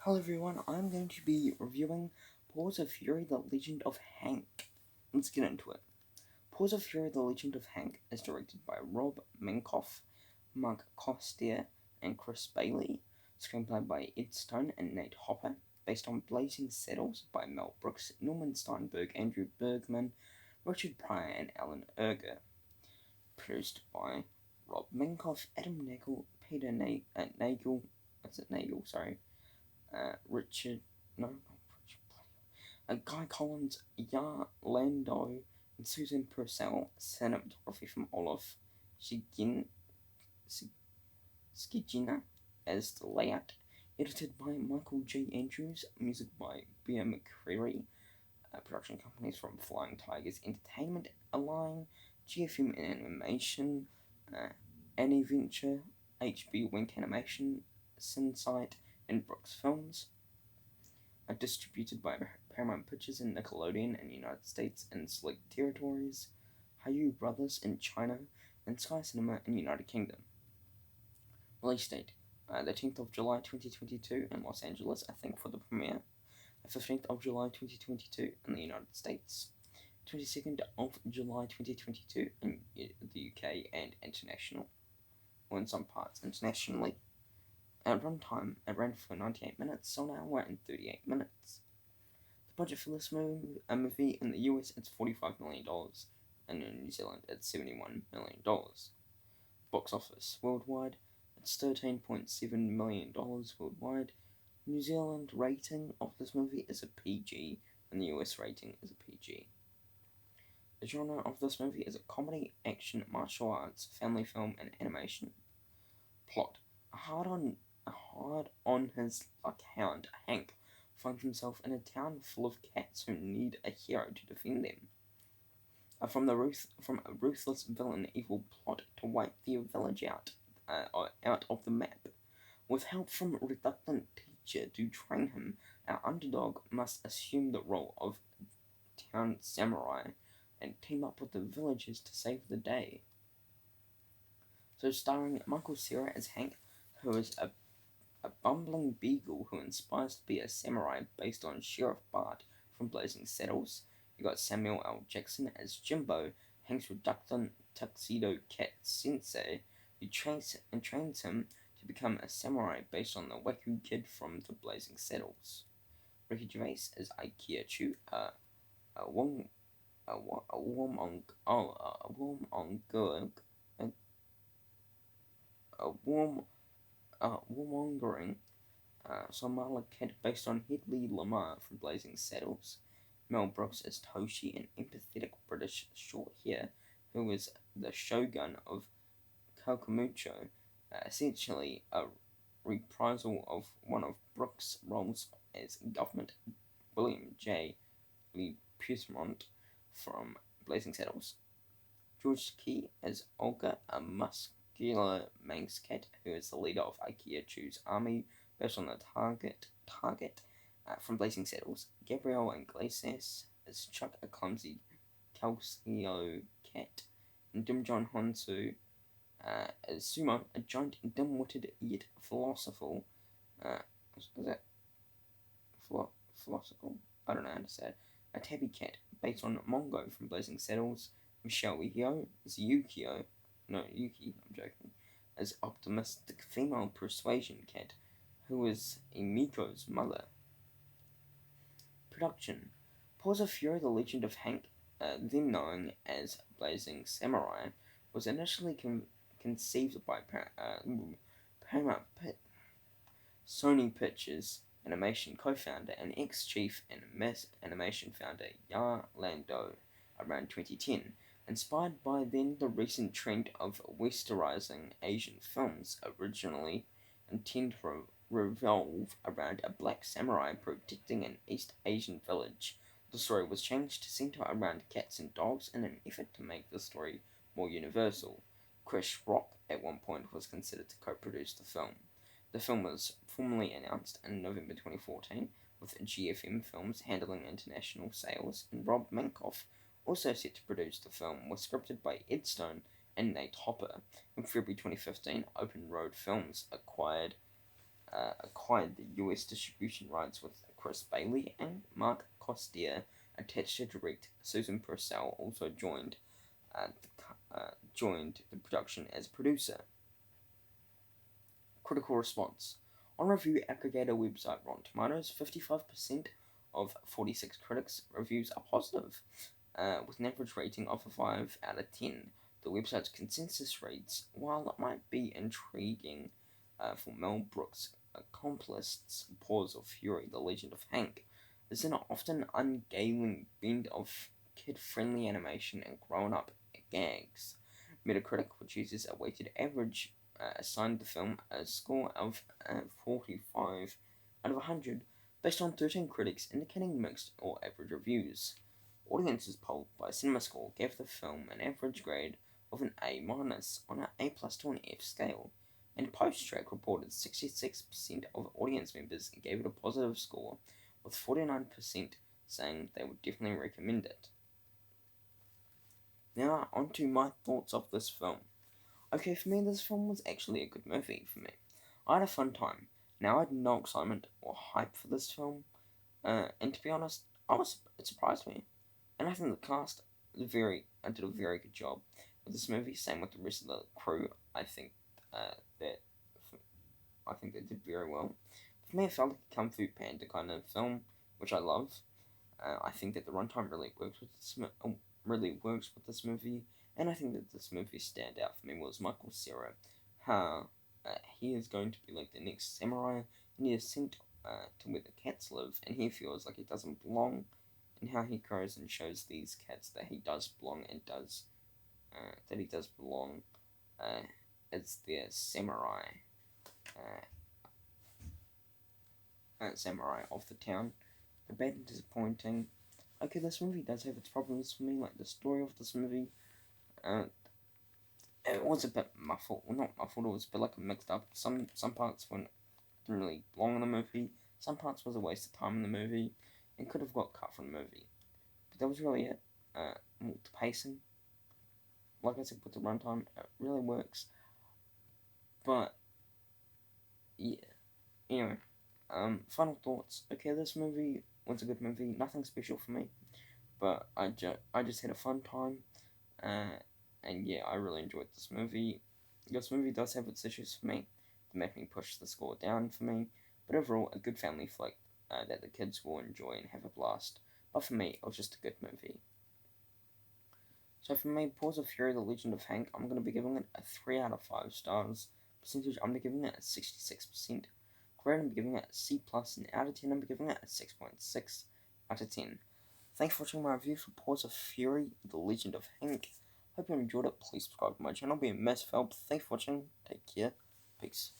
Hello everyone, I'm going to be reviewing Paws of Fury, The Legend of Hank. Let's get into it. Paws of Fury, The Legend of Hank is directed by Rob Minkoff, Mark Costier, and Chris Bailey. Screenplay by Ed Stone and Nate Hopper, based on Blazing Saddles by Mel Brooks, Norman Steinberg, Andrew Bergman, Richard Pryor, and Alan Erger. Produced by Rob Minkoff, Adam Nagel, Peter Nagel, Richard, no, not Richard, Guy Collins, Yar Lando, and Susan Purcell. Cinematography from Olaf Skigina as the layout. Edited by Michael J. Andrews. Music by Bear McCreary. Production companies from Flying Tigers Entertainment, Align, GFM Animation, Anyventure, HB Wink Animation, Sinsight, and Brooks Films. Are distributed by Paramount Pictures and Nickelodeon in the United States and select territories, Hayu Brothers in China, and Sky Cinema in the United Kingdom. Release date, the 10th of July 2022 in Los Angeles, I think, for the premiere. The 15th of July 2022 in the United States. 22nd of July 2022 in the UK and international, or in some parts internationally. At runtime, it ran for 98 minutes, so an hour and 38 minutes. The budget for this movie in the US is $45 million, and in New Zealand it's $71 million. Box office worldwide, it's $13.7 million worldwide. New Zealand rating of this movie is a PG, and the US rating is a PG. The genre of this movie is a comedy, action, martial arts, family film, and animation. Plot: hard on his luck hound, Hank finds himself in a town full of cats who need a hero to defend them. From a ruthless villain, evil plot to wipe their village out of the map. With help from a reluctant teacher to train him, our underdog must assume the role of town samurai and team up with the villagers to save the day. So starring Michael Cera as Hank, who is a bumbling beagle who inspires to be a samurai based on Sheriff Bart from Blazing Saddles. You got Samuel L. Jackson as Jimbo, Hank's reluctant tuxedo cat sensei, who trains him to become a samurai based on the Waku kid from the Blazing Saddles. Ricky Gervais as Ikea Chu, a warmongering Somali kid based on Hedley Lamar from Blazing Saddles. Mel Brooks as Toshi, an empathetic British short hair who is the shogun of Kakamucho, essentially a reprisal of one of Brooks' roles as government. William J. Lee Piermont from Blazing Saddles. George Key as Olga, a muscular Manx cat who is the leader of Ikea Chu's army, based on the target from Blazing Saddles. Gabrielle Iglesias as Chuck, a clumsy Calcio cat, and Dim John Honsu as Sumo, a giant, dim-witted yet philosophical. Is that philosophical? I don't know how to say it. A tabby cat based on Mongo from Blazing Saddles. Michelle Yeoh as Yuki, I'm joking, as optimistic female persuasion cat, who is Emiko's mother. Production: Paws of Fury, The Legend of Hank, then known as Blazing Samurai, was initially conceived by Paramount Sony Pictures Animation co-founder and ex-chief and Mass Animation founder Yar Lando around 2010, inspired by then the recent trend of westernizing Asian films, originally intended to revolve around a black samurai protecting an East Asian village. The story was changed to center around cats and dogs in an effort to make the story more universal. Chris Rock at one point was considered to co-produce the film. The film was formally announced in November 2014, with GFM Films handling international sales, and Rob Minkoff also set to produce the film, was scripted by Ed Stone and Nate Hopper. In February 2015, Open Road Films acquired acquired the US distribution rights with Chris Bailey and Mark Costier attached to direct. Susan Purcell also joined the production as producer. Critical response. On review aggregator website Rotten Tomatoes, 55% of 46 critics reviews are positive, with an average rating of a 5 out of 10. The website's consensus reads, while it might be intriguing for Mel Brooks' accomplices, Paws of Fury, The Legend of Hank, there's an often ungaling blend of kid-friendly animation and grown-up gags. Metacritic, which uses a weighted average, assigned the film a score of 45 out of 100, based on 13 critics indicating mixed or average reviews. Audiences polled by CinemaScore gave the film an average grade of an A- on an A+ to an F scale, and Post-Track reported 66% of audience members gave it a positive score, with 49% saying they would definitely recommend it. Now, on to my thoughts of this film. Okay, for me, this film was actually a good movie for me. I had a fun time. Now, I had no excitement or hype for this film, and to be honest, it surprised me. And I think the cast did a very good job with this movie. Same with the rest of the crew. I think that they did very well. For me, it felt like a Kung Fu Panda kind of film, which I love. I think that the runtime really works with this movie, and I think that this movie standout for me was Michael Cera. How he is going to be like the next samurai, and he is sent to where the cats live, and he feels like he doesn't belong, and how he grows and shows these cats that he does belong and does belong as their samurai. Samurai of the town. A bit disappointing. Okay, this movie does have its problems for me, like the story of this movie. It was a bit muffled. Well, not muffled. It was a bit like mixed up. Some parts didn't really belong in the movie. Some parts was a waste of time in the movie, and could have got cut from the movie. But that was really it. The pacing, like I said, with the runtime, it really works. But yeah. Anyway, final thoughts. Okay, this movie was a good movie. Nothing special for me, but I just had a fun time. And yeah, I really enjoyed this movie. This movie does have its issues for me to make me push the score down for me, but overall, a good family flick that the kids will enjoy and have a blast. But for me, it was just a good movie. So for me, Paws of Fury, The Legend of Hank, I'm going to be giving it a 3 out of 5 stars. Percentage, I'm going to be giving it a 66%. Grade, I'm giving it a C+, and out of 10, I'm giving it a 6.6 out of 10. Thanks for watching my review for Paws of Fury, The Legend of Hank. Hope you enjoyed it. Please subscribe to my channel. Be a mess, Phelps. Thanks for watching. Take care. Peace.